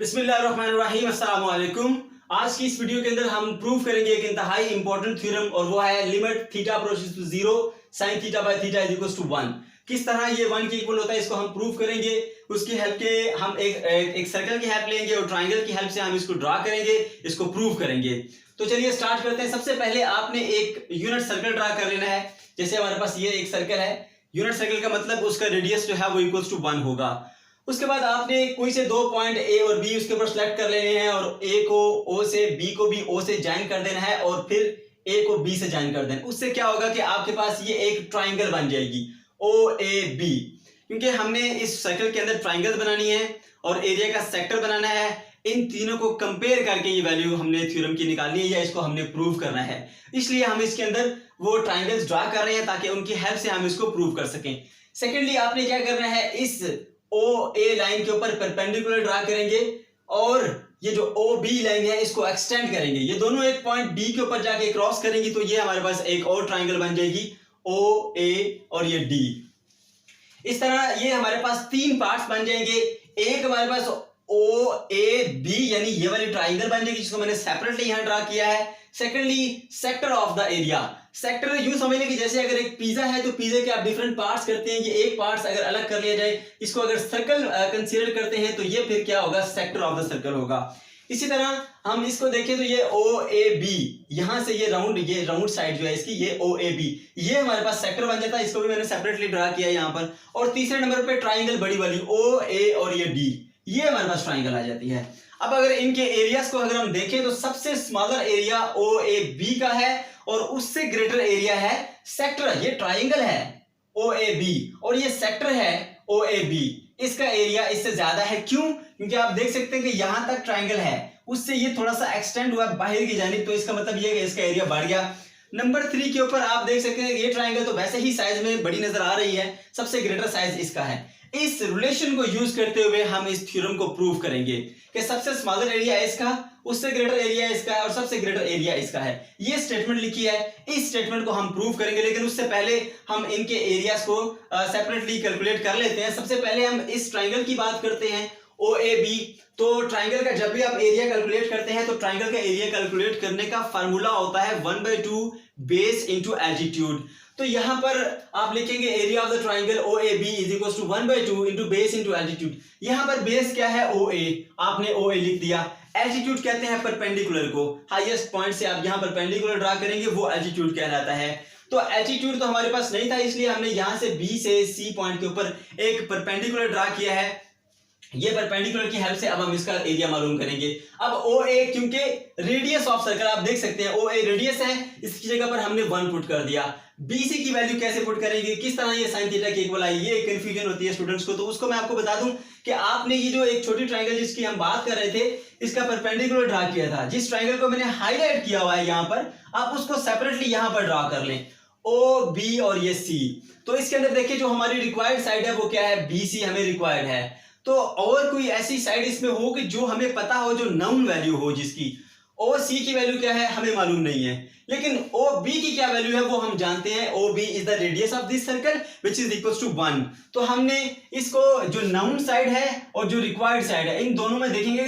बिस्मिल्लाहिर्रहमानिर्रहीम, अस्सलाम वालेकुम। आज की इस वीडियो के अंदर हम प्रूव करेंगे एक इंतहाई इंपॉर्टेंट थ्योरम और वो है limit theta approaches to zero sine theta by theta is equals to 1। किस तरह ये 1 के इक्वल होता है इसको हम प्रूव करेंगे। उसकी हेल्प के हम एक सर्कल की हेल्प लेंगे और ट्राइंगल की हेल्प से हम इसको ड्रा करेंगे, इसको प्रूव करेंगे। तो चलिए स्टार्ट करते हैं। सबसे पहले आपने एक यूनिट सर्कल ड्रा कर लेना है। जैसे हमारे पास ये एक सर्कल है, यूनिट सर्कल का मतलब उसका रेडियस जो है वो इक्वल्स टू 1 होगा। उसके बाद आपने कोई से दो पॉइंट ए और बी उसके ऊपर सेलेक्ट कर लेने हैं और ए को ओ से, बी को भी ओ से ज्वाइन कर देना है और फिर ए को बी से ज्वाइन कर देना। उससे क्या होगा कि आपके पास ये एक ट्राइंगल बन जाएगी ओ ए बी, क्योंकि हमने इस सर्कल के अंदर ट्राइंगल बनानी है और एरिया का सेक्टर बनाना है। इन तीनों को कंपेयर करके ये वैल्यू हमने थ्योरम की निकालनी है या इसको हमने प्रूव करना है। इसलिए हम इसके अंदर वो ट्राइंगल्स ड्रा कर रहे हैं ताकि उनकी हेल्प से हम इसको प्रूव कर सकें। सेकेंडली आपने क्या करना है, इस ओ ए लाइन के ऊपर परपेंडिकुलर ड्रा करेंगे और ये जो ओ बी लाइन है इसको एक्सटेंड करेंगे। ये दोनों एक पॉइंट बी के ऊपर जाके क्रॉस करेंगी तो ये हमारे पास एक और ट्राइंगल बन जाएगी ओ ए और ये डी। इस तरह ये हमारे पास तीन पार्ट्स बन जाएंगे। एक हमारे पास ओ ए बी यानी ये वाली ट्राइंगल बन जाएगी जिसको मैंने सेपरेटली यहां ड्रा किया है। Secondly sector of the area. Sector यूं समझ लें कि जैसे अगर एक पिज्जा है तो पिज्जा के आप डिफरेंट पार्ट्स करते हैं, ये एक पार्ट्स अगर अलग कर लिया जाए, इसको अगर सर्कल कंसीडर करते हैं तो ये फिर क्या होगा, सेक्टर ऑफ द सर्कल होगा। इसी तरह हम इसको देखें तो ये ओ ए बी, यहां से ये राउंड साइड जो है इसकी, ये ओ ए बी, ये हमारे पास सेक्टर बन जाता है। इसको भी मैंने सेपरेटली ड्रा किया है यहाँ पर। और तीसरे नंबर पे ट्राइंगल बड़ी वाली ओ ए और ये डी, ये हमारे पास ट्राइंगल आ जाती है। अब अगर इनके एरियाज को अगर हम देखें तो सबसे smaller area O A B का है और उससे ग्रेटर एरिया है सेक्टर, ये ट्राइंगल है ओ ए बी और ये सेक्टर है ओ ए बी, इसका एरिया इससे ज्यादा है। क्यों? क्योंकि आप देख सकते हैं कि यहां तक ट्राइंगल है, उससे ये थोड़ा सा एक्सटेंड हुआ बाहर की जानिब, तो इसका मतलब ये कि इसका एरिया बढ़ गया। नंबर 3 के ऊपर आप देख सकते हैं ये ट्राइंगल तो वैसे ही साइज में बड़ी नजर आ रही है, सबसे ग्रेटर साइज इसका है। इस रिलेशन को यूज करते हुए हम इस थ्योरम को प्रूव करेंगे कि सबसे स्मॉलर एरिया इसका, उससे ग्रेटर एरिया इसका है और सबसे ग्रेटर एरिया इसका है। ये स्टेटमेंट लिखी है, इस स्टेटमेंट को हम प्रूव करेंगे। लेकिन उससे पहले हम इनके एरियाज को सेपरेटली कैलकुलेट कर लेते हैं। सबसे पहले हम इस ट्राइंगल की बात करते हैं ओ ए बी। तो ट्राइंगल का जब भी आप एरिया कैलकुलेट करते हैं तो ट्राइंगल का एरिया कैलकुलेट करने का फार्मूला होता है 1/2 बेस इंटू एल्टीट्यूड। तो यहां पर आप लिखेंगे area of the triangle O A B is equal to 1/2 into base into altitude. यहां पर बेस क्या है, ओ ए, आपने ओ ए लिख दिया। एल्टीट्यूड कहते हैं परपेंडिकुलर को, हाईएस्ट पॉइंट से आप यहां परपेंडिकुलर ड्रा करेंगे वो एल्टीट्यूड कहलाता है। तो एल्टीट्यूड तो हमारे पास नहीं था, इसलिए हमने यहां से बी से सी पॉइंट के ऊपर एक परपेंडिकुलर ड्रा किया है। ये परपेंडिकुलर की हेल्प से अब हम इसका एरिया मालूम करेंगे। अब ओ ए, क्योंकि रेडियस ऑफ सर्कल आप देख सकते हैं ओ ए रेडियस है, इसकी जगह पर हमने 1 पुट कर दिया। बीसी की वैल्यू कैसे पुट करेंगे, किस तरह ये साइन थीटा के इक्वल आई, ये कंफ्यूजन होती है स्टूडेंट्स को। तो उसको मैं आपको बता दूं कि आपने ये जो एक छोटी ट्राइंगल जिसकी हम बात कर रहे थे इसका परपेंडिकुलर ड्रा किया था, जिस ट्राइंगल को मैंने हाईलाइट किया हुआ है यहाँ पर, आप उसको सेपरेटली यहाँ पर ड्रा कर लें, ओ बी और ये सी। तो इसके अंदर देखिए जो हमारी रिक्वायर्ड साइड है वो क्या है, बी सी हमें रिक्वायर्ड है। तो और कोई ऐसी साइड इसमें हो कि जो हमें पता हो, जो नाउन वैल्यू हो, जिसकी ओ सी की वैल्यू क्या है हमें मालूम नहीं है, लेकिन ओ बी की क्या वैल्यू है वो हम जानते हैं। O B is the radius of this circle which is equal to 1। तो हमने इसको जो नाउन साइड है और जो रिक्वायर्ड साइड है, इन दोनों में देखेंगे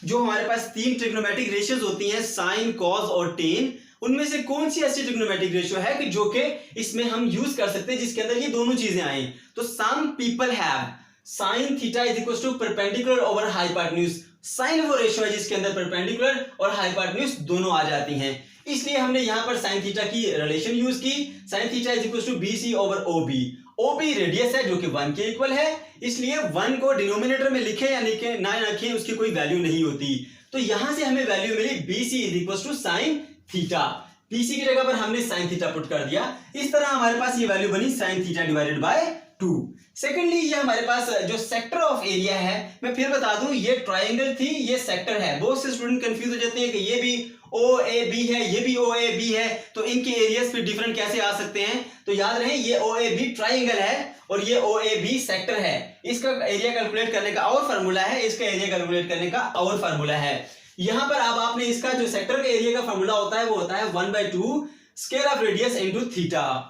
जो हमारे पास 3 ट्रिग्नोमेट्रिक रेशियोज होती हैं, साइन, कॉस और टेन, उनमें से कौन सी ऐसी ट्रिग्नोमेट्रिक रेशियो है कि जो कि इसमें हम यूज कर सकते हैं जिसके अंदर ये दोनों चीजें आए। तो some people have sine theta is equal to perpendicular over hypotenuse. Sine वो रेशियो है जिसके अंदर परपेंडिकुलर और हाइपोटेन्यूज दोनों आ जाती हैं, इसलिए हमने यहां पर साइन थीटा की रिलेशन यूज की। Sine theta is equal to BC over O B. O B radius है जो कि 1 के इक्वल है, इसलिए 1 को डिनोमिनेटर में लिखे या लिखे ना लिखे उसकी कोई वैल्यू नहीं होती। तो यहां से हमें वैल्यू मिली BC is equal to sine theta. BC की जगह पर हमने साइन थीटा पुट कर दिया। इस तरह हमारे पास ये वैल्यू बनी sine theta divided by 2। Secondly ये हमारे पास जो सेक्टर ऑफ एरिया है, मैं फिर बता दूं, ये ट्राइंगल थी, ये सेक्टर है। बहुत से स्टूडेंट कंफ्यूज हो जाते हैं कि ये भी ओ ए बी है, ये भी ओ ए बी है, तो इनके एरियाज फिर डिफरेंट कैसे आ सकते हैं। तो याद रहे ये ओ ए बी ट्राइंगल है और ये ओ ए बी सेक्टर है। इसका एरिया कैलकुलेट करने का और फार्मूला है, इसका एरिया कैलकुलेट करने का और फार्मूला है। यहां पर अब आपने इसका जो सेक्टर का एरिया का फार्मूला होता है वो होता है 1/2 square of radius into theta.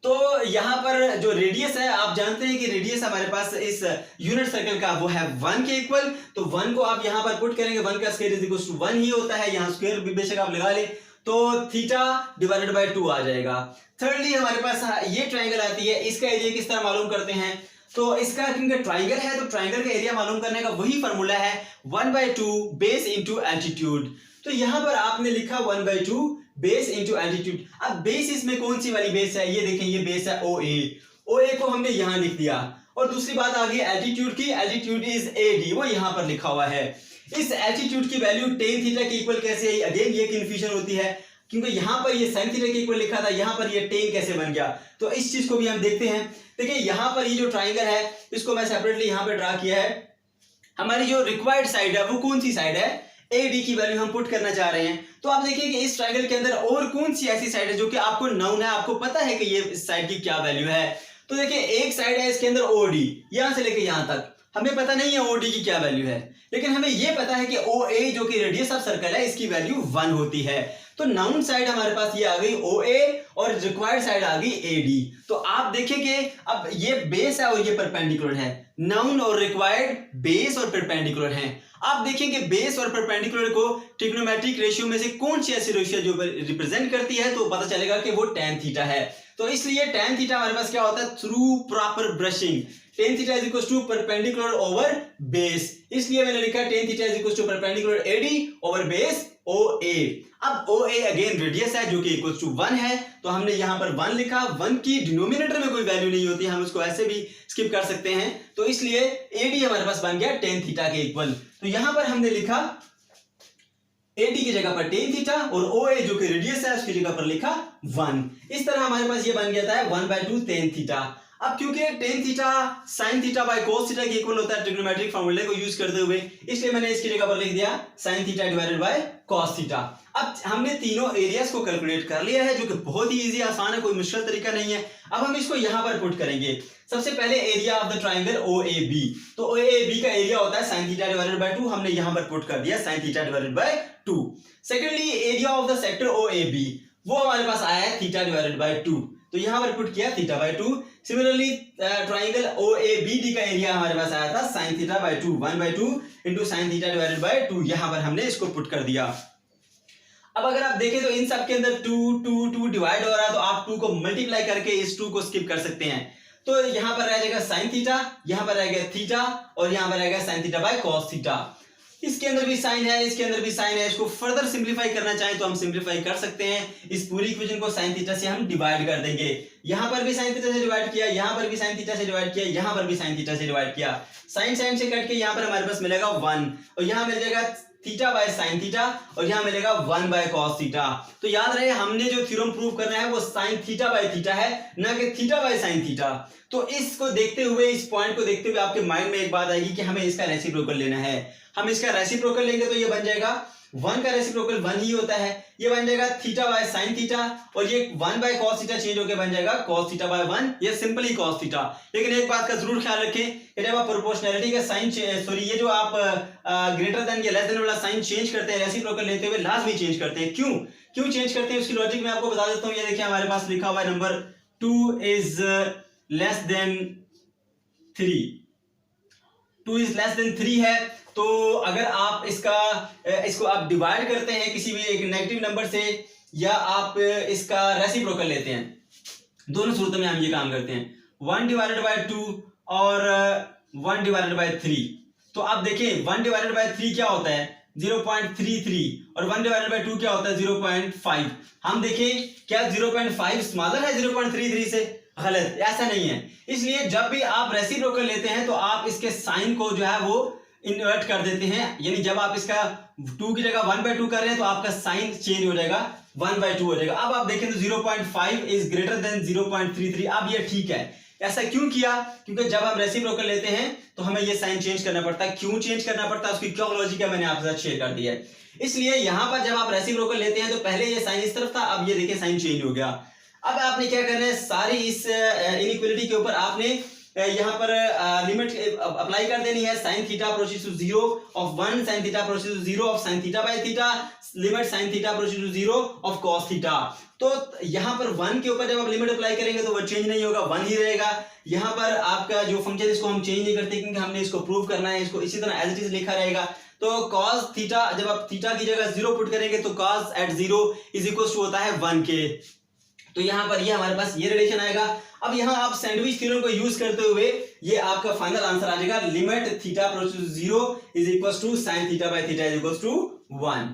तो यहाँ पर जो रेडियस है, आप जानते हैं कि रेडियस हमारे पास इस यूनिट सर्कल का वो है 1 के इक्वल। तो 1 को आप यहाँ पर पुट करेंगे, 1 का स्क्वायर इज इक्वल टू 1 ही होता है, यहाँ स्क्वायर भी बेशक आप लगा ले तो थीटा डिवाइडेड बाय 2 आ जाएगा। थिर्डली हमारे पास ये ट्राइंगल आती है, इसका एरिया किस तरह मालूम करते हैं, तो इसका क्योंकि ट्राइंगल है तो ट्राइंगल का एरिया मालूम करने का वही फॉर्मूला है 1/2 बेस इंटू एल्टीट्यूड। तो यहां पर आपने लिखा 1/2 बेस इंटू एल्टीट्यूड। अब बेस इसमें कौन सी वाली बेस है, ये देखें, ये बेस है OA को हमने यहां लिख दिया। और दूसरी बात आ गई एल्टीट्यूड की, एल्टीट्यूड इज AD, वो यहां पर लिखा हुआ है। इस एल्टीट्यूड की वैल्यू tan थीटा के इक्वल कैसे है, अगेन ये कंफ्यूजन होती है क्योंकि यहां पर ये sin थीटा के इक्वल लिखा था, यहां पर ये tan कैसे बन गया, तो इस चीज को भी हम देखते हैं। देखिए यहां पर ये जो ट्राइंगल है इसको मैं सेपरेटली यहां पे ड्रा किया है। हमारी जो रिक्वायर्ड साइड है वो कौन सी साइड है, AD की वैल्यू हम पुट करना चाह रहे हैं। तो आप देखिए कि इस ट्राइंगल के अंदर और कौन सी ऐसी साइड है जो कि आपको नाउन है, आपको पता है कि ये इस साइड की क्या वैल्यू है। तो देखिए एक साइड है इसके अंदर OD, यहां से लेके यहां तक हमें पता नहीं है OD की क्या वैल्यू है, लेकिन हमें यह पता है कि OA जो कि रेडियस ऑफ सर्कल है इसकी वैल्यू 1 होती है। तो नाउन साइड हमारे पास ये आ गई OA और रिक्वायर्ड साइड आ गई AD। तो आप देखिए कि अब ये बेस है और ये परपेंडिकुलर है, नाउन और रिक्वायर्ड बेस और परपेंडिकुलर है। आप देखिए कि बेस और परपेंडिकुलर को ट्रिग्नोमेट्रिक रेशियो में से कौन सी ऐसी रेशियो जो रिप्रेजेंट करती है, तो पता चलेगा कि वो tan थीटा है। तो इसलिए tan थीटा हमारे पास क्या होता है, through proper brushing tan theta is equal to perpendicular over base, इसलिए मैंने लिखा tan theta is equal to perpendicular AD over base OA। अब OA अगेन रेडियस है जो कि इक्वल टू 1 है, तो हमने यहां पर 1 लिखा। 1 की डिनोमिनेटर में कोई वैल्यू नहीं होती, हम उसको ऐसे भी स्किप कर सकते हैं। तो इसलिए AD हमारे पास बन गया tan थीटा के इक्वल। तो यहां पर हमने लिखा AD की जगह पर tan थीटा और OA जो कि रेडियस है उसकी जगह पर लिखा 1। इस तरह हमारे पास ये बन गया था 1/2 tan थीटा। अब क्योंकि tan theta sin theta by cos theta के इक्वल होता है ट्रिग्नोमेट्रिक फार्मूले को यूज करते हुए, इसलिए मैंने इसकी जगह पर लिख दिया sin theta divided by cos theta. अब हमने तीनों एरियाज को कैलकुलेट कर लिया है जो कि बहुत ही इजी आसान है, कोई मुश्किल तरीका नहीं है। अब हम इसको यहां पर पुट करेंगे। सबसे पहले area of the triangle OAB, तो OAB का एरिया होता है sin थीटा डिवाइडेड बाय 2, हमने यहां पर पुट कर दिया sin theta divided by 2। Secondly area of the sector OAB, वो हमारे पास आया है थीटा डिवाइडेड बाय 2, तो यहां पर पुट किया theta by 2। Similarly triangle OABD का एरिया हमारे पास आया था sin theta by 2, 1/2 into sin theta divided by 2, यहां पर हमने इसको पुट कर दिया। अब अगर आप देखें तो इन सब के अंदर 2 डिवाइड हो रहा है, तो आप 2 को मल्टीप्लाई करके इस 2 को स्किप कर सकते हैं। तो यहां पर रह जाएगा sin थीटा, यहां पर रहेगा थीटा और यहां पर रहेगा sin theta by cos theta. इसके अंदर भी साइन है, इसके अंदर भी साइन है। इसको फर्दर सिंप्लीफाई करना चाहें तो हम सिंप्लीफाई कर सकते हैं। इस पूरी इक्वेशन को sin थीटा से हम डिवाइड कर देंगे। यहां पर भी sin थीटा से डिवाइड किया, यहां पर भी sin थीटा से डिवाइड किया, यहां पर भी sin थीटा से डिवाइड किया। sin से कट के यहां पर हमारे पास मिलेगा 1 और यहां मिल जाएगा थीटा बाय sin थीटा और यहां मिलेगा 1 बाय cos थीटा। तो याद रहे हमने जो थ्योरम प्रूव करना है वो sin थीटा बाय थीटा है, ना कि थीटा बाय sin थीटा। तो इसको देखते हुए, इस पॉइंट को देखते हुए आपके माइंड में एक बात आएगी कि हमें इसका रेसिप्रोकल लेना है। हम इसका रेसिप्रोकल लेंगे तो ये बन जाएगा 1 का रेसिप्रोकल 1 ही होता है, ये बन जाएगा थीटा बाय sin थीटा और ये 1 बाय cos थीटा चेंज होकर बन जाएगा cos थीटा बाय 1, ये सिंपली cos थीटा। लेकिन एक बात का जरूर ख्याल रखें कि जब आप प्रोपोर्शनैलिटी का साइन ये जो आप ग्रेटर देन या लेस देन वाला साइन चेंज करते हैं, रेसिप्रोकल लेते हुए लाजमी चेंज करते हैं। क्यों चेंज करते हैं उसकी लॉजिक मैं आपको बता देता हूं। ये देखिए हमारे पास लिखा हुआ है नंबर 2 इज लेस देन 3 है। तो अगर आप इसको आप डिवाइड करते हैं किसी भी एक नेगेटिव नंबर से या आप इसका रेसिप्रोकल लेते हैं, दोनों सूरतों में हम ये काम करते हैं। 1 डिवाइडेड बाय 2 और 1 डिवाइडेड बाय 3। तो आप देखिए 1 डिवाइडेड बाय 3 क्या होता है 0.33 और 1 डिवाइडेड बाय 2 क्या होता है 0.5। हम देखें क्या 0.5 स्मॉलर है 0.33 से, गलत, ऐसा नहीं है। इसलिए जब भी आप रेसिप्रोकल लेते हैं तो आप इसके साइन को जो है वो इन्वर्ट कर देते हैं, यानी जब आप इसका 2 की जगह 1/2 कर रहे हैं तो आपका साइन चेंज हो जाएगा 1/2 हो जाएगा। अब आप देखें तो 0.5 इज ग्रेटर देन 0.33। अब ये ठीक है। ऐसा क्यों किया, क्योंकि जब हम रेसिप्रोकल लेते हैं तो हमें ये साइन चेंज करना पड़ता है। क्यों चेंज करना पड़ता है उसकी क्या लॉजिक है मैंने आपके साथ शेयर कर दिया है। इसलिए यहां पर जब आप रेसिप्रोकल लेते हैं तो पहले ये साइन इस तरफ था, अब ये देखिए साइन चेंज हो गया। अब आपने क्या करना है, सारी इस इनइक्वालिटी के ऊपर आपने यहाँ पर लिमिट अप्लाई कर देनी है, sine theta approaches to 0 of 1 sine theta approaches to 0 of sine theta by theta, limit sine theta approaches to 0 of cos theta. तो यहाँ पर 1 के ऊपर जब आप लिमिट अप्लाई करेंगे तो वो चेंज नहीं होगा, 1 ही रहेगा। यहाँ पर आपका जो फंक्शन इसको हम चेंज नहीं करते क्योंकि हमने इसको प्रूव करना है, इसको इसी तरह एज इट इज लिखा रहेगा। तो cos थीटा जब आप थीटा की जगह 0 पुट करेंगे तो cos at 0 is equal to होता है 1 के। तो यहाँ पर ये हमारे पास ये रिलेशन आएगा। अब यहाँ आप सैंडविच थ्योरम को यूज करते हुए ये आपका फाइनल आंसर आ जाएगा, limit theta approaches to 0 is equal to sine theta by theta is equal to 1।